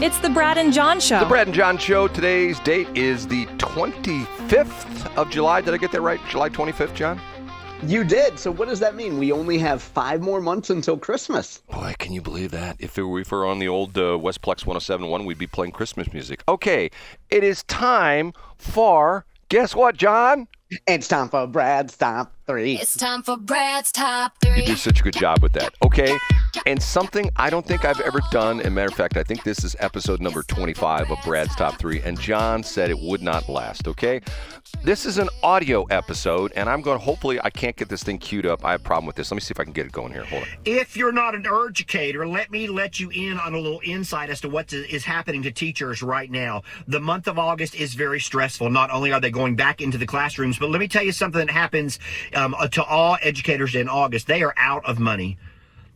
It's the Brad and John Show. The Brad and John Show. Today's date is the 25th of July. Did I get that right? July 25th, John? You did. So what does that mean? We only have 5 more months until Christmas. Boy, can you believe that? If we were on the old Westplex 107.1, we'd be playing Christmas music. Okay, it is time for, guess what, John? It's time for Brad's Top 3. It's time for Brad's Top 3. You do such a good job with that. Okay, and something I don't think I've ever done, as a matter of fact, I think this is episode number 25 of Brad's Top 3, and John said it would not last, okay? This is an audio episode, and I'm going to, hopefully, I can't get this thing queued up. I have a problem with this. Let me see if I can get it going here. Hold on. If you're not an educator, let me let you in on a little insight as to what is happening to teachers right now. The month of August is very stressful. Not only are they going back into the classrooms, but let me tell you something that happens to all educators in August. They are out of money.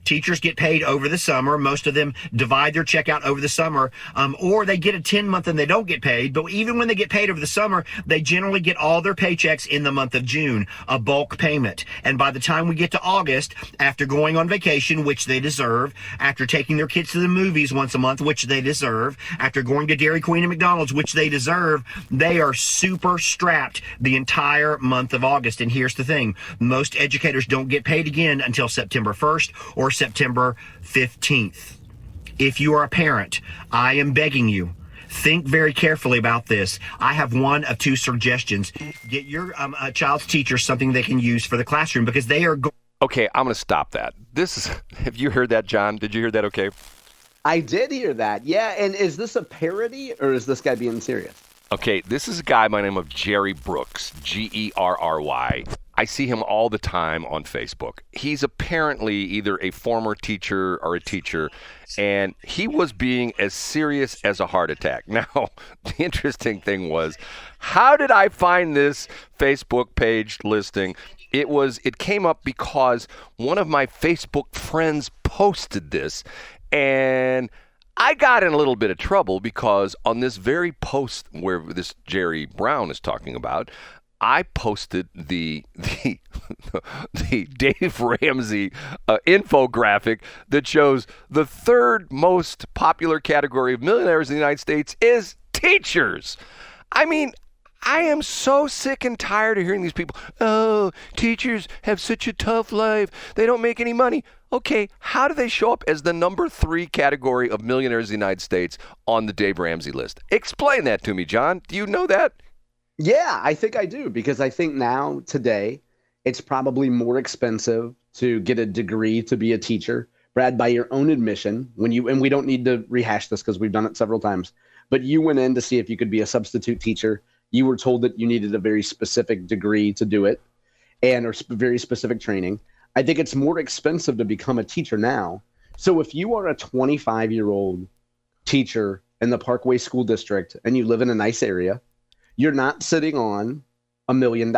Teachers get paid over the summer. Most of them divide their check out over the summer, or they get a 10-month and they don't get paid. But even when they get paid over the summer, they generally get all their paychecks in the month of June, a bulk payment. And by the time we get to August, after going on vacation, which they deserve, after taking their kids to the movies once a month, which they deserve, after going to Dairy Queen and McDonald's, which they deserve, they are super strapped the entire month of August. And here's the thing. Most educators don't get paid again until September 1st or September 15th. If you are a parent, I am begging you, think very carefully about this. I have one of 2 suggestions. Get your child's teacher something they can use for the classroom, because they are Okay, I'm going to stop that. Have you heard that, John? Did you hear that okay? I did hear that. Yeah, and is this a parody, or is this guy being serious? Okay, this is a guy by the name of Jerry Brooks, Gerry. I see him all the time on Facebook. He's apparently either a former teacher or a teacher, and he was being as serious as a heart attack. Now, the interesting thing was, how did I find this Facebook page listing? It came up because one of my Facebook friends posted this, and I got in a little bit of trouble because on this very post where this Jerry Brown is talking about, I posted the Dave Ramsey infographic that shows the 3rd most popular category of millionaires in the United States is teachers. I mean, I am so sick and tired of hearing these people, oh, teachers have such a tough life. They don't make any money. Okay, how do they show up as the number 3 category of millionaires in the United States on the Dave Ramsey list? Explain that to me, John. Do you know that? Yeah, I think I do, because I think now, today, it's probably more expensive to get a degree to be a teacher. Brad, by your own admission, and we don't need to rehash this because we've done it several times, but you went in to see if you could be a substitute teacher. You were told that you needed a very specific degree to do it, or very specific training. I think it's more expensive to become a teacher now. So if you are a 25-year-old teacher in the Parkway School District and you live in a nice area, you're not sitting on $1 million.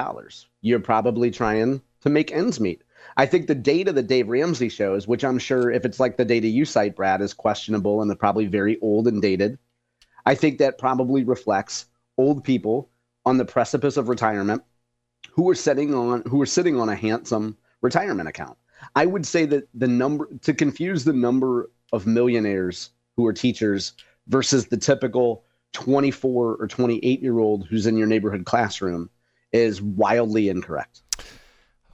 You're probably trying to make ends meet. I think the data that Dave Ramsey shows, which I'm sure if it's like the data you cite, Brad, is questionable and they're probably very old and dated. I think that probably reflects old people on the precipice of retirement who are sitting on a handsome retirement account. I would say that to confuse the number of millionaires who are teachers versus the typical 24 or 28-year-old who's in your neighborhood classroom is wildly incorrect.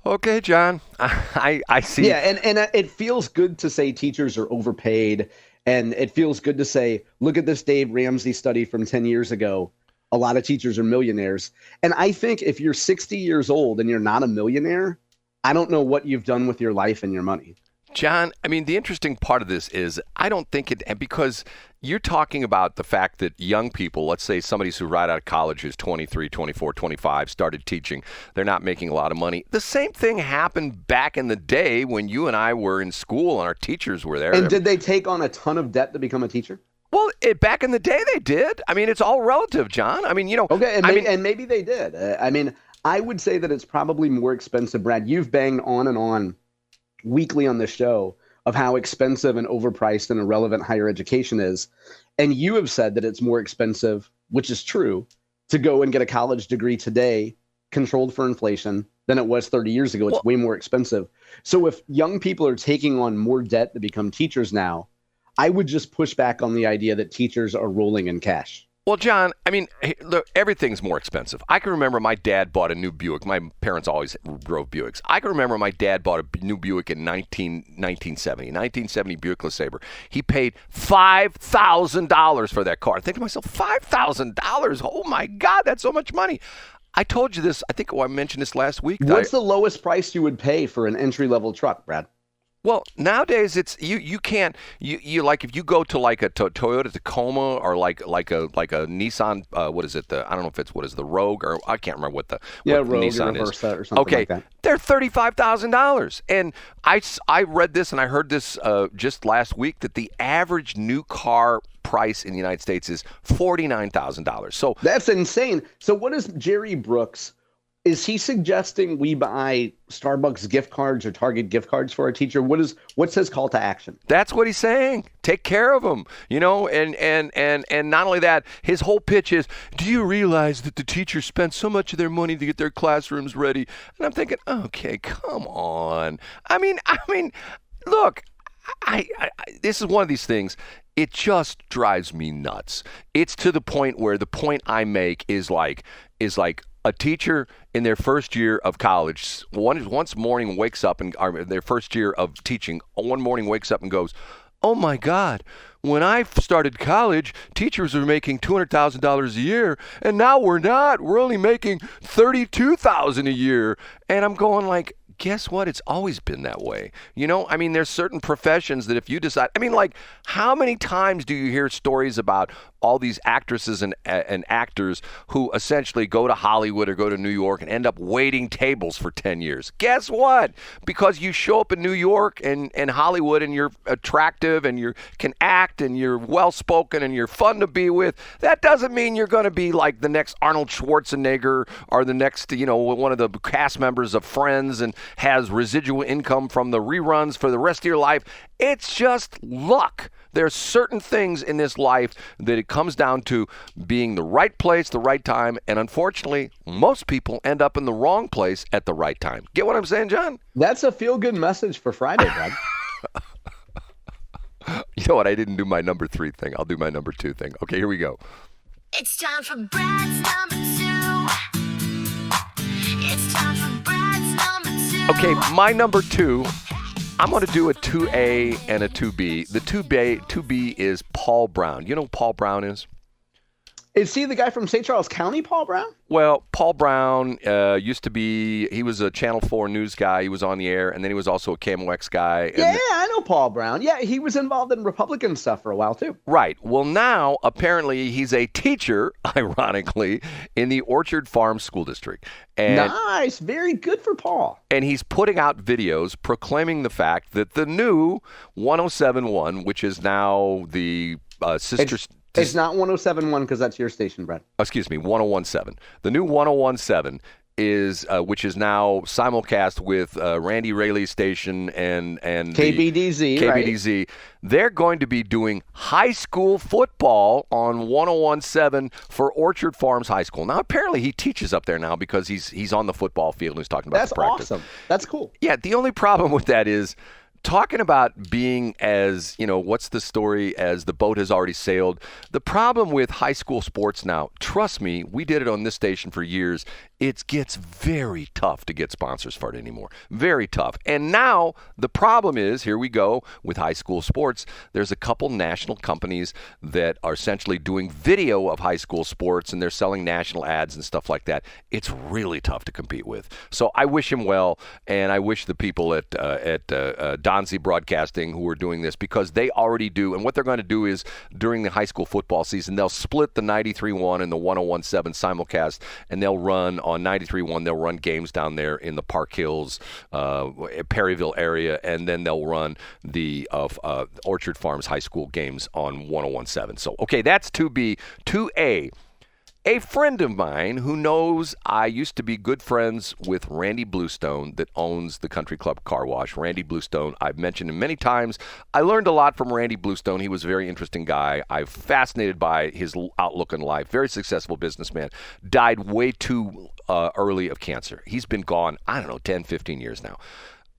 Okay, John, I see. Yeah, and it feels good to say teachers are overpaid, and it feels good to say, look at this Dave Ramsey study from 10 years ago. A lot of teachers are millionaires. And I think if you're 60 years old and you're not a millionaire, I don't know what you've done with your life and your money. John, I mean, the interesting part of this is I don't think because you're talking about the fact that young people, let's say somebody who's right out of college who's 23, 24, 25, started teaching, they're not making a lot of money. The same thing happened back in the day when you and I were in school and our teachers were there. And did they take on a ton of debt to become a teacher? Well, back in the day they did. I mean, it's all relative, John. I mean, Okay, and maybe they did. I would say that it's probably more expensive, Brad. You've banged on and on weekly on the show of how expensive and overpriced and irrelevant higher education is. And you have said that it's more expensive, which is true, to go and get a college degree today, controlled for inflation, than it was 30 years ago. It's way more expensive. So if young people are taking on more debt to become teachers now, I would just push back on the idea that teachers are rolling in cash. Well, John, I mean, look, everything's more expensive. I can remember my dad bought a new Buick. My parents always drove Buicks. I can remember my dad bought a new Buick in 1970 Buick LeSabre. He paid $5,000 for that car. I think to myself, $5,000? Oh, my God, that's so much money. I told you this. I think I mentioned this last week. What's the lowest price you would pay for an entry-level truck, Brad? Well, nowadays it's you can't you like if you go to like a Toyota Tacoma or like a Nissan what is it I don't know if it's the Rogue or I can't remember what the Rogue Nissan or is. Versa or something like that. They're $35,000, and I read this and I heard this just last week that the average new car price in the United States is $49,000. So that's insane. So what is Jerry Brooks? Is he suggesting we buy Starbucks gift cards or Target gift cards for our teacher? What's his call to action? That's what he's saying. Take care of them, and not only that, his whole pitch is, do you realize that the teachers spend so much of their money to get their classrooms ready? And I'm thinking, okay, come on. I mean, look, I this is one of these things. It just drives me nuts. It's to the point where the point I make is like a teacher in their first year of college, once morning wakes up and their first year of teaching, one morning wakes up and goes, oh my God, when I started college, teachers were making $200,000 a year, and now we're not. We're only making $32,000 a year. And I'm going like, guess what? It's always been that way. I mean, there's certain professions that if you decide, I mean, like, how many times do you hear stories about all these actresses and actors who essentially go to Hollywood or go to New York and end up waiting tables for 10 years? Guess what? Because you show up in New York and Hollywood and you're attractive and you can act and you're well-spoken and you're fun to be with, that doesn't mean you're going to be like the next Arnold Schwarzenegger or the next, one of the cast members of Friends and has residual income from the reruns for the rest of your life. It's just luck. There's certain things in this life that it comes down to being the right place, the right time, and unfortunately, most people end up in the wrong place at the right time. Get what I'm saying, John? That's a feel-good message for Friday, Brad. You know what? I didn't do my number 3 thing. I'll do my number 2 thing. Okay, here we go. It's time for Brad's number 2. It's time for Brad's number 2. Okay, my number 2, I'm going to do a 2A and a 2B. The 2B is Paul Brown. You know who Paul Brown is? Is he the guy from St. Charles County, Paul Brown? Well, Paul Brown he was a Channel 4 news guy. He was on the air, and then he was also a KMOX guy. Yeah, I know Paul Brown. Yeah, he was involved in Republican stuff for a while, too. Right. Well, now, apparently, he's a teacher, ironically, in the Orchard Farm School District. And, nice. Very good for Paul. And he's putting out videos proclaiming the fact that the new 107.1, which is now the sister... It's not 107.1 because that's your station, Brad. Excuse me, 101.7. The new 101.7 is, which is now simulcast with Randy Rayleigh's station and KBDZ, KBDZ. Right? They're going to be doing high school football on 101.7 for Orchard Farms High School. Now, apparently he teaches up there now because he's on the football field and he's talking about the practice. That's awesome. That's cool. Yeah, the only problem with that is talking about being as, what's the story as the boat has already sailed. The problem with high school sports now, trust me, we did it on this station for years. It gets very tough to get sponsors for it anymore. Very tough. And now the problem is, here we go with high school sports. There's a couple national companies that are essentially doing video of high school sports and they're selling national ads and stuff like that. It's really tough to compete with. So I wish him well, and I wish the people at Donzi Broadcasting who are doing this, because they already do. And what they're going to do is during the high school football season, they'll split the 93.1 and the 101.7 simulcast, and they'll run on 93.1. They'll run games down there in the Park Hills, Perryville area, and then they'll run the Orchard Farms High School games on 101.7. So, okay, that's 2B. 2A. A friend of mine who knows I used to be good friends with Randy Bluestone that owns the Country Club Car Wash. Randy Bluestone, I've mentioned him many times. I learned a lot from Randy Bluestone. He was a very interesting guy. I'm fascinated by his outlook in life. Very successful businessman. Died way too early of cancer. He's been gone, 10, 15 years now.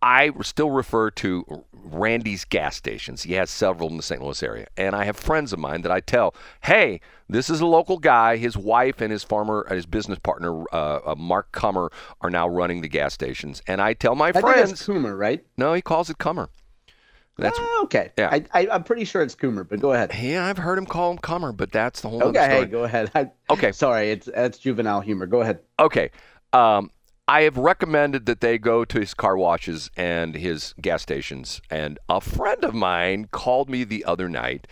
I still refer to Randy's gas stations. He has several in the St. Louis area. And I have friends of mine that I tell, hey, this is a local guy. His wife and his business partner, Mark Kummer, are now running the gas stations. And I tell my friends. I think it's Coomer, right? No, he calls it Kummer. That's okay. Yeah. I'm pretty sure it's Coomer, but go ahead. Yeah, I've heard him call him Kummer, but that's the whole other Okay, story. hey, go ahead. Okay. Sorry, that's juvenile humor. Go ahead. Okay. I have recommended that they go to his car washes and his gas stations. And a friend of mine called me the other night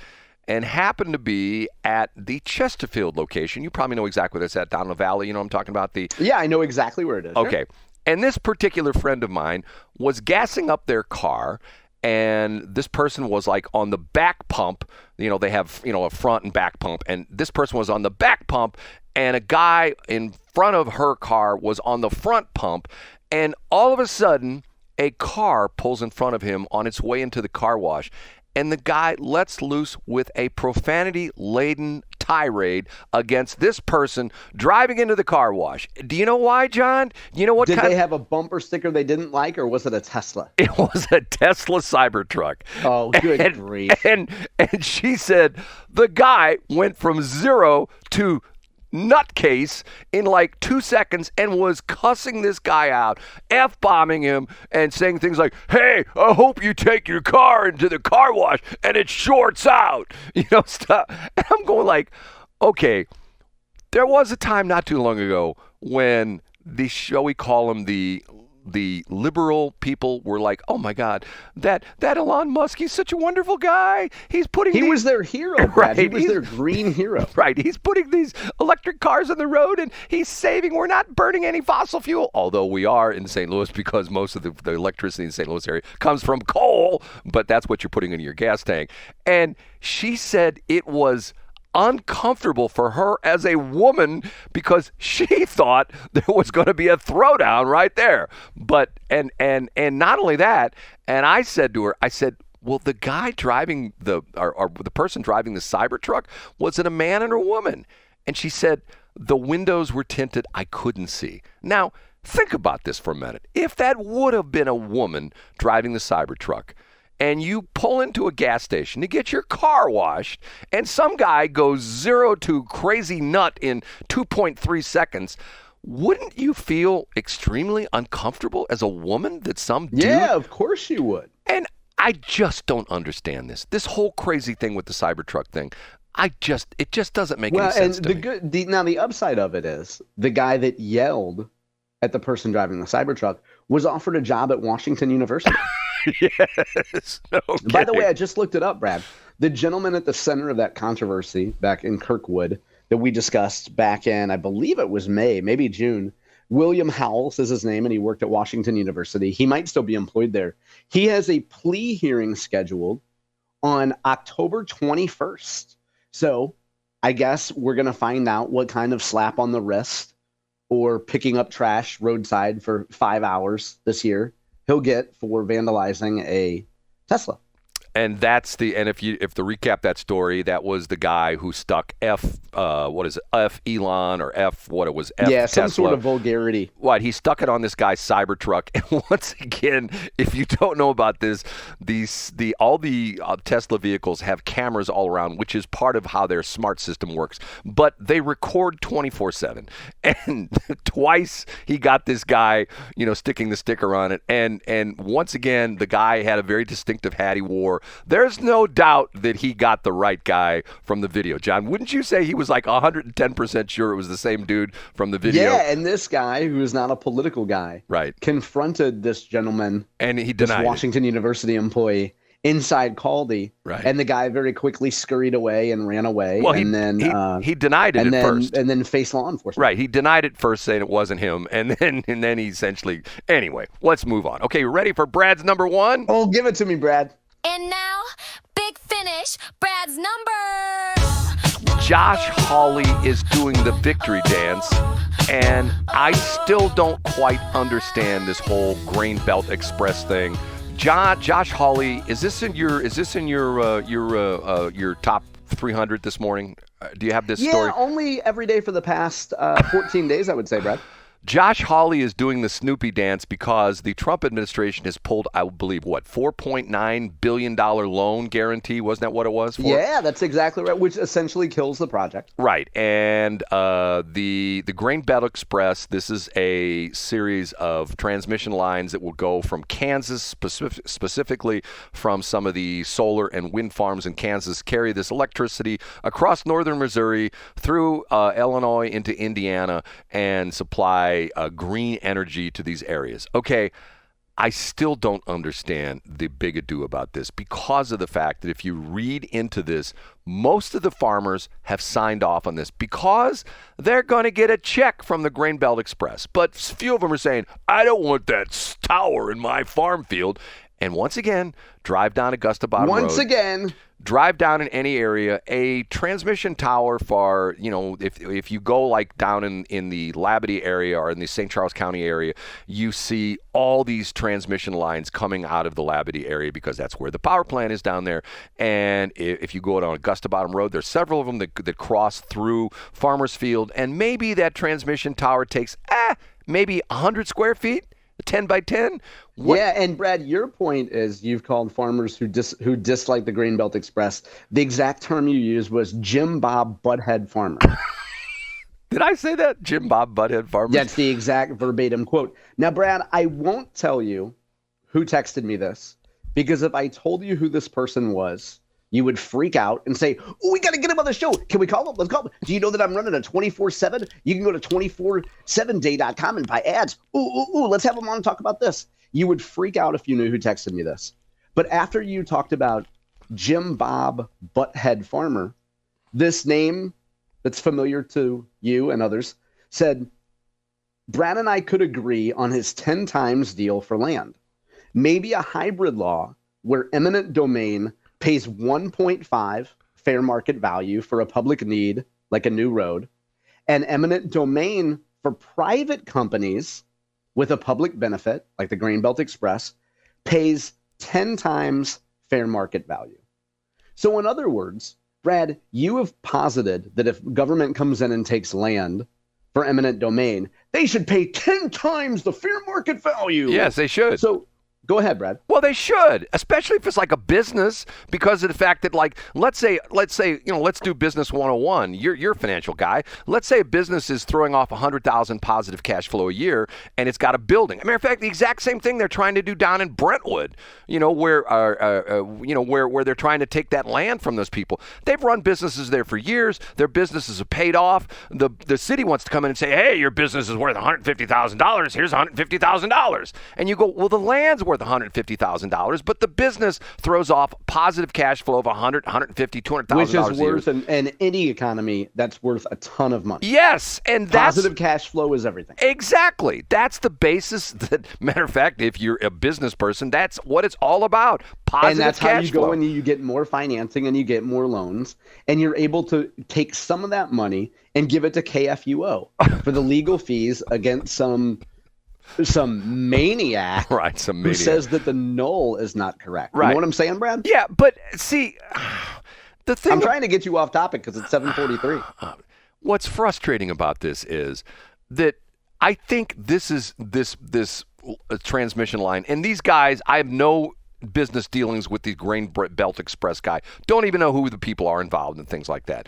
and happened to be at the Chesterfield location. You probably know exactly where that's at, down in the valley. You know what I'm talking about? Yeah, I know exactly where it is. Okay. And this particular friend of mine was gassing up their car, and this person was like on the back pump. You know, they have, a front and back pump, and this person was on the back pump, and a guy in front of her car was on the front pump, and all of a sudden, a car pulls in front of him on its way into the car wash, and the guy lets loose with a profanity-laden tirade against this person driving into the car wash. Do you know why, John? You know what? Did they have a bumper sticker they didn't like, or was it a Tesla? It was a Tesla Cybertruck. Oh, good grief. And she said the guy went from 0 to nutcase in like 2 seconds and was cussing this guy out, F-bombing him, and saying things like, hey, I hope you take your car into the car wash and it shorts out, stuff. And I'm going like, okay, there was a time not too long ago when shall we call them the liberal people were like, oh my God, that Elon Musk, he's such a wonderful guy. He was their hero, Brad. Right, he was their green hero. Right. He's putting these electric cars on the road and he's saving. We're not burning any fossil fuel, although we are in St. Louis because most of the electricity in the St. Louis area comes from coal, but that's what you're putting in your gas tank. And she said it was uncomfortable for her as a woman because she thought there was going to be a throwdown right there. But and not only that, and I said to her, well, the guy driving or the person driving the Cybertruck, was it a man and a woman? And she said the windows were tinted. I couldn't see. Now, think about this for a minute. If that would have been a woman driving the Cybertruck, and you pull into a gas station to get your car washed, and some guy goes 0 to crazy nut in 2.3 seconds, wouldn't you feel extremely uncomfortable as a woman that some dude... Yeah, of course you would. And I just don't understand this whole crazy thing with the Cybertruck thing. It just doesn't make any sense to me. Now the upside of it is the guy that yelled at the person driving the Cybertruck was offered a job at Washington University. Yes. No kidding. By the way, I just looked it up, Brad. The gentleman at the center of that controversy back in Kirkwood that we discussed back in, I believe it was May, maybe June, William Howells is his name, and he worked at Washington University. He might still be employed there. He has a plea hearing scheduled on October 21st. So I guess we're going to find out what kind of slap on the wrist or picking up trash roadside for 5 hours this year he'll get for vandalizing a Tesla. And if to recap that story, that was the guy who stuck F Elon or F Tesla. Some Tesla. sort of vulgarity. He stuck it on this guy's Cybertruck. And once again, if you don't know about this, all the Tesla vehicles have cameras all around, which is part of how their smart system works. But they record 24/7. And twice he got this guy, sticking the sticker on it. And once again, the guy had a very distinctive hat he wore. There's no doubt that he got the right guy from the video. John, wouldn't you say he was like 110% sure it was the same dude from the video? Yeah, and this guy, who is not a political guy, right, confronted this gentleman, and he denied this Washington University employee, inside Caldy, right, and the guy very quickly scurried away and ran away. Well, and then he denied it at first, and then faced law enforcement. Right, he denied it first, saying it wasn't him, and then he essentially. Anyway, let's move on. Okay, you ready for Brad's number one? Oh, give it to me, Brad. And now, big finish, Brad's number. Josh Hawley is doing the victory dance, and I still don't quite understand this whole Grainbelt Express thing. Josh Hawley, is this in your top 300 this morning? Do you have this story? Yeah, only every day for the past 14 days, I would say, Brad. Josh Hawley is doing the Snoopy dance because the Trump administration has pulled, I believe, what, $4.9 billion loan guarantee? Wasn't that what it was for? Yeah, that's exactly right, which essentially kills the project. Right. And the Grainbelt Express, this is a series of transmission lines that will go from Kansas, specifically from some of the solar and wind farms in Kansas, carry this electricity across northern Missouri through Illinois into Indiana and supply green energy to these areas. Okay, I still don't understand the big ado about this because of the fact that if you read into this, most of the farmers have signed off on this because they're going to get a check from the Grainbelt Express. But few of them are saying, I don't want that tower in my farm field. And once again, drive down Augusta Bottom Road. Drive down in any area, a transmission tower for, if you go like down in the Labadie area or in the St. Charles County area, you see all these transmission lines coming out of the Labadie area because that's where the power plant is down there. And if you go down Augusta Bottom Road, there's several of them that cross through Farmers Field. And maybe that transmission tower takes maybe 100 square feet. 10 by 10. Yeah, and Brad, your point is you've called farmers who dislike the Grainbelt Express. The exact term you used was Jim Bob Butthead Farmer. Did I say that? Jim Bob Butthead Farmer? That's the exact verbatim quote. Now, Brad, I won't tell you who texted me this because if I told you who this person was, you would freak out and say, oh, we got to get him on the show. Can we call him? Let's call him. Do you know that I'm running a 24/7? You can go to 247day.com and buy ads. Ooh, let's have him on and talk about this. You would freak out if you knew who texted me this. But after you talked about Jim Bob Butthead Farmer, this name that's familiar to you and others said, Brad and I could agree on his 10 times deal for land. Maybe a hybrid law where eminent domain pays 1.5 fair market value for a public need, like a new road, and eminent domain for private companies with a public benefit, like the Grainbelt Express, pays 10 times fair market value. So in other words, Brad, you have posited that if government comes in and takes land for eminent domain, they should pay 10 times the fair market value. Yes, they should. So go ahead, Brad. Well, they should, especially if it's like a business, because of the fact that, like, let's say, let's do business 101. You're a financial guy. Let's say a business is throwing off 100,000 positive cash flow a year, and it's got a building. As a matter of fact, the exact same thing they're trying to do down in Brentwood. Where they're trying to take that land from those people. They've run businesses there for years. Their businesses have paid off. The city wants to come in and say, hey, your business is worth $150,000. Here's $150,000, and you go, well, the land's worth $150,000, but the business throws off positive cash flow of $100, $150, $200,000 which is a year. worth, in any economy, that's worth a ton of money. Yes, and that's positive cash flow is everything. Exactly. That's the basis. Matter of fact, if you're a business person, that's what it's all about. Positive and that's cash how you flow. go and you get more financing and you get more loans, and you're able to take some of that money and give it to KFUO for the legal fees against some maniac, right? Who says that the null is not correct. Right. You know what I'm saying, Brad? Yeah, but see, the thing I'm trying to get you off topic because it's 7:43. What's frustrating about this is that I think this transmission line, and these guys, I have no business dealings with the Grainbelt Express guy. Don't even know who the people are involved and things like that.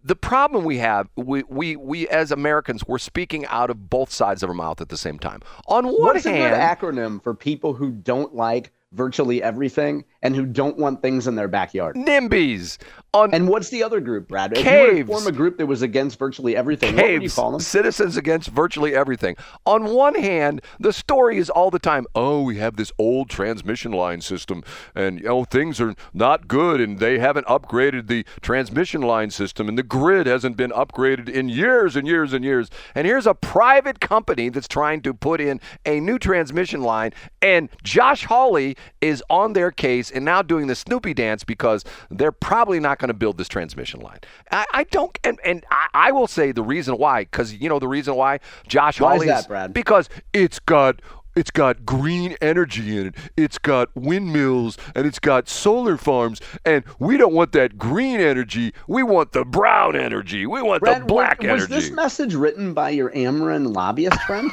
The problem we have, we as Americans, we're speaking out of both sides of our mouth at the same time. On one What's hand, a good acronym for people who don't like virtually everything and who don't want things in their backyard? NIMBYs. And what's the other group, Brad? If Caves. you were to form a group that was against virtually everything, what would you call them? Citizens against virtually everything. On one hand, the story is all the time, oh, we have this old transmission line system, and things are not good, and they haven't upgraded the transmission line system, and the grid hasn't been upgraded in years and years and years. And here's a private company that's trying to put in a new transmission line, and Josh Hawley is on their case and now doing the Snoopy dance because they're probably not going to build this transmission line. I don't, and I will say the reason why, because the reason why Josh Hawley is that, Brad? Because it's got it's got green energy in it. It's got windmills and it's got solar farms. And we don't want that green energy. We want the brown energy. We want Brad, the black energy. Was this message written by your Ameren lobbyist friend?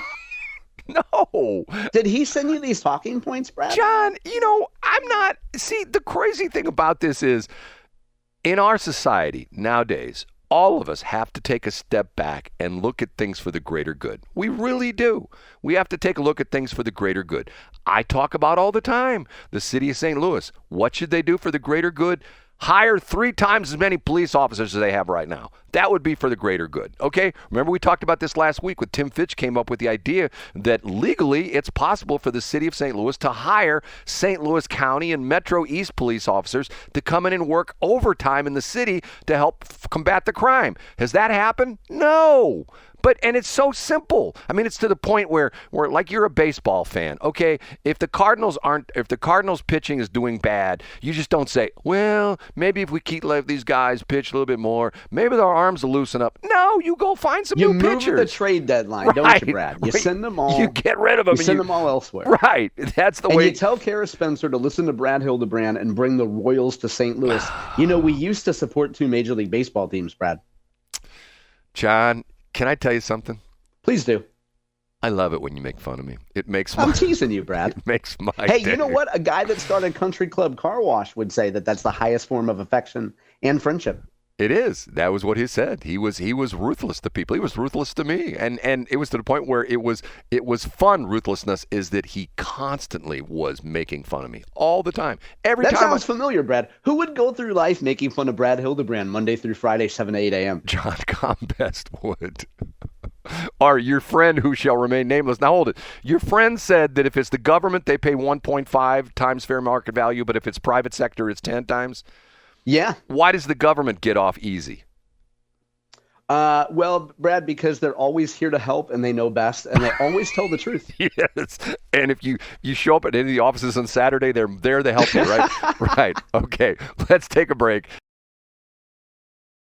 No. Did he send you these talking points, Brad? John, I'm not. See, the crazy thing about this is in our society nowadays, all of us have to take a step back and look at things for the greater good. We really do. We have to take a look at things for the greater good. I talk about all the time the city of St. Louis. What should they do for the greater good? Hire 3 times as many police officers as they have right now. That would be for the greater good. Okay? Remember we talked about this last week when Tim Fitch came up with the idea that legally it's possible for the city of St. Louis to hire St. Louis County and Metro East police officers to come in and work overtime in the city to help combat the crime. Has that happened? No. And it's so simple. I mean, it's to the point where like you're a baseball fan, okay? If the Cardinals pitching is doing bad, you just don't say, well, maybe if we let these guys pitch a little bit more, maybe their arms will loosen up. No, you go find some new pitchers. You move the trade deadline, don't you, Brad? You send them all. You get rid of them. You send them all elsewhere. Right. That's the way. And you tell Kara Spencer to listen to Brad Hildebrand and bring the Royals to St. Louis. We used to support 2 Major League Baseball teams, Brad. John, can I tell you something? Please do. I love it when you make fun of me. It makes I'm teasing you, Brad. It makes my Hey, day. you know what? A guy that started Country Club Car Wash would say that that's the highest form of affection and friendship. It is. That was what he said. He was ruthless to people. He was ruthless to me, and it was to the point where it was fun. Ruthlessness is that he constantly was making fun of me all the time. That sounds familiar, Brad. Who would go through life making fun of Brad Hildebrand Monday through Friday, 7 to 8 a.m.? John Combest would. Or your friend who shall remain nameless. Now hold it. Your friend said that if it's the government, they pay 1.5 times fair market value, but if it's private sector, it's 10 times. Yeah. Why does the government get off easy? Well, Brad, because they're always here to help and they know best and they always tell the truth. Yes. And if you show up at any of the offices on Saturday, they're there to help you, right? Right. Okay. Let's take a break.